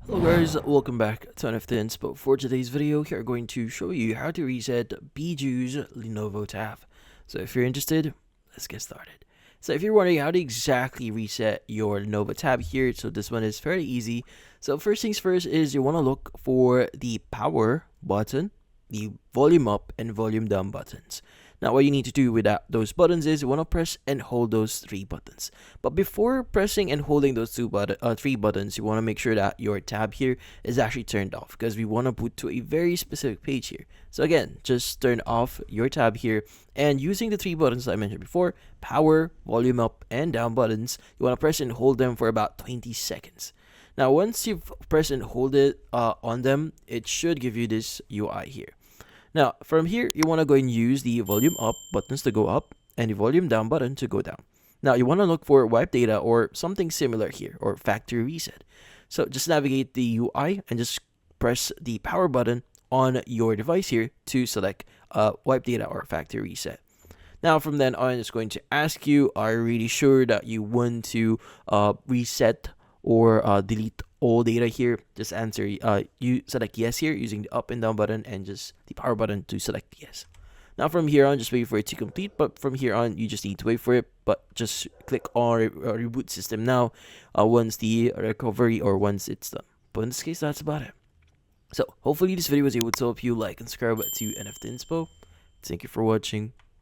Hello guys, welcome back to NFT Inspo. For today's video, we are going to show you how to reset BYJU'S Lenovo Tab. So if you're interested, let's get started. So if you're wondering how to exactly reset your Lenovo Tab here, so this one is fairly easy. So first things first is you want to look for the power button, the volume up and volume down buttons. Now what you need to do with those buttons is you want to press and hold those three buttons. But before pressing and holding those three buttons, you want to make sure that your tab here is actually turned off because we want to boot to a very specific page here. So again, just turn off your tab here and using the three buttons I mentioned before, power, volume up and down buttons, you want to press and hold them for about 20 seconds. Now once you've pressed and hold it on them, it should give you this UI here. Now, from here, you want to go and use the volume up buttons to go up and the volume down button to go down. Now, you want to look for wipe data or something similar here, or factory reset. So just navigate the UI and just press the power button on your device here to select wipe data or factory reset. Now, from then on, it's going to ask you, are you really sure that you want to reset or delete all data here? Just answer, you select yes here using the up and down button and just the power button to select yes. Now from here on, just wait for it to complete, but from here on, you just need to wait for it, but just click on reboot system now once the recovery or once it's done. But in this case, that's about it. So hopefully this video was able to help you. Like and subscribe to NFT Inspo. Thank you for watching.